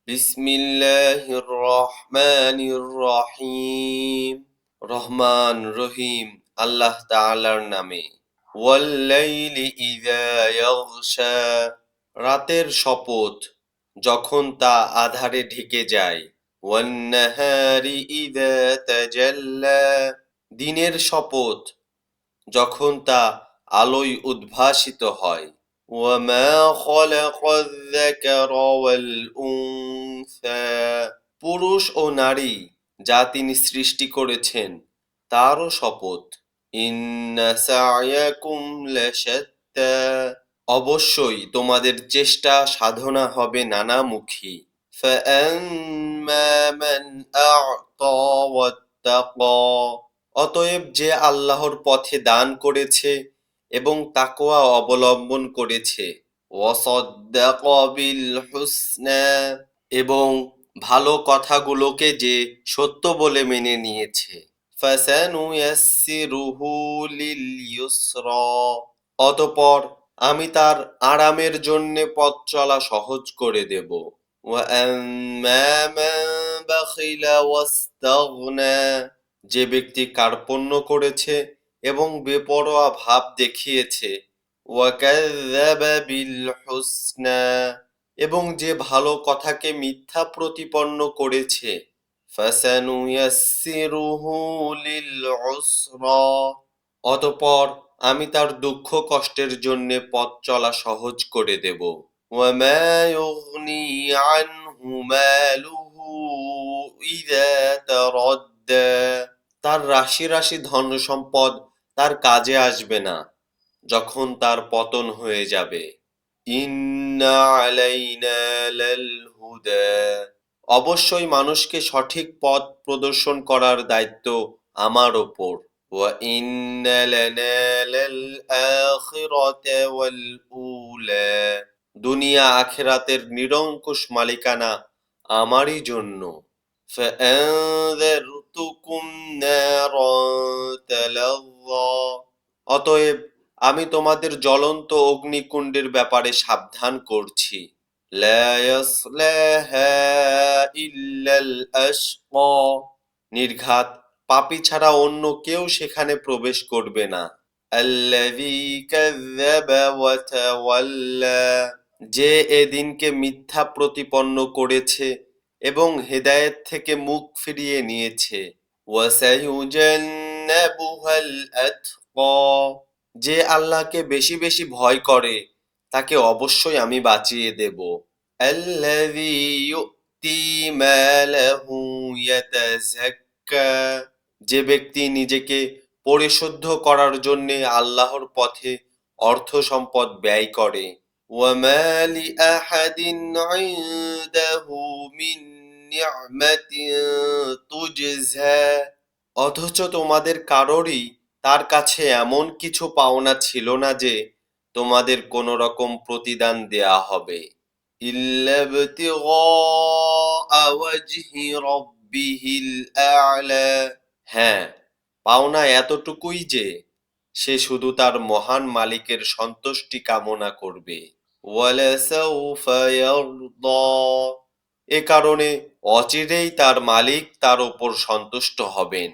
বিসমিল্লাহির রহমানির রহিম। রহমান রহিম আল্লাহ তাআলার নামে। ওয়াল্লাইলি ইযা ইয়াগশা, রাতের শপথ যখন তা আঁধারে ঢেকে যায়। ওয়ান্নাহারি ইযা তাজাল্লা, দিনের শপথ যখন তা আলোয় উদ্ভাসিত হয়। وَمَا خَلَقَ الذَّكَرَ وَالْأُنثَى, পুরুষ ও নারী যা তিনি সৃষ্টি করেছেন তারও শপথ। ইন্না সা'য়াকুম লাশাত্তা, অবশ্যই তোমাদের চেষ্টা সাধনা হবে নানামুখী। فَأَمَّا مَنْ أَعْطَى وَاتَّقَى, অতএব যে আল্লাহর পথে দান করেছে এবং তাকওয়া অবলম্বন করেছে। ওয়াসাদ্দাক বিল হুসনা, এবং ভালো কথাগুলোকে যে সত্য বলে মেনে নিয়েছে। ফাসানুয়াসসিরুহু লিল ইউসরা, অতঃপর আমি তার আরামের জন্য পথ চলা সহজ করে দেব। ওয়া আম্মা মান বাখিলা ওয়াস্তাগনা, যে ব্যক্তি কার্পণ্য করেছে এবং বেপরোয়া ভাব দেখিয়েছে। ওয়াকাযযাবা বিল হুসনা, এবং যে ভালো কথাকে মিথ্যা প্রতিপন্ন করেছে। ফাসানুয়াসসিরুহু লিল উসরা, অতঃপর আমি তার দুঃখ কষ্টের জন্য পথ চলা সহজ করে দেব। ওয়ামা ইউগনি আনহু মালুহু ইযা তারাদ্দা, তার রাশি রাশি ধন সম্পদ তার কাজে আসবে না যখন তার পতন হয়ে যাবে। ইন্না আলাইনা লাল হুদা, অবশ্যই মানুষকে সঠিক পথ প্রদর্শন করার দায়িত্ব আমার ওপর। ওয়া ইন্না লানা লাল আখিরাতা ওয়াল উলা, দুনিয়া আখিরাতের নিরঙ্কুশ মালিকানা আমারই জন্য। فأنذرتكم نارا تلظى, অতএব আমি তোমাদের জ্বলন্ত অগ্নিকুণ্ডের ব্যাপারে সাবধান করছি। লা ইয়াসলাহা ইল্লাল আশকা, নির্ঘাত পাপী ছাড়া অন্য কেউ সেখানে প্রবেশ করবে না। আল্লাযী কাযযাবা ওয়া তাওয়াল্লা, যে এদিনকে মিথ্যা প্রতিপন্ন করেছে এবং হেদায়েত থেকে মুখ ফিরিয়ে নিয়েছে। ওয়াসায়ুজান্নাবুহাল আতকা, যে আল্লাহকে বেশি বেশি ভয় করে তাকে অবশ্যই আমি বাঁচিয়ে দেব। আল্লাযী ইউতি মালাহু ইয়াতাযাক্কা, যে ব্যক্তি নিজেকে পরিশুদ্ধ করার জন্য আল্লাহর পথে অর্থ সম্পদ ব্যয় করে। ওয়ামা লিআহাদিন ইনদাহু মিন নি'মাতিন তুজজা, অথচ তোমাদের কারোরই তার কাছে এমন কিছু পাওনা ছিল না যে তোমাদের কোনো রকম প্রতিদান দেয়া হবে। ইল্লা ইবতিগা ওয়াজহি রাব্বিহিল আ'লা, হ্যাঁ, পাওনা এতটুকুই যে সে শুধু তার মহান মালিকের সন্তুষ্টি কামনা করবে। ওয়ালাসাউফা ইয়ারদা, এ কারণে অচিরেই তার মালিক তার উপর সন্তুষ্ট হবেন।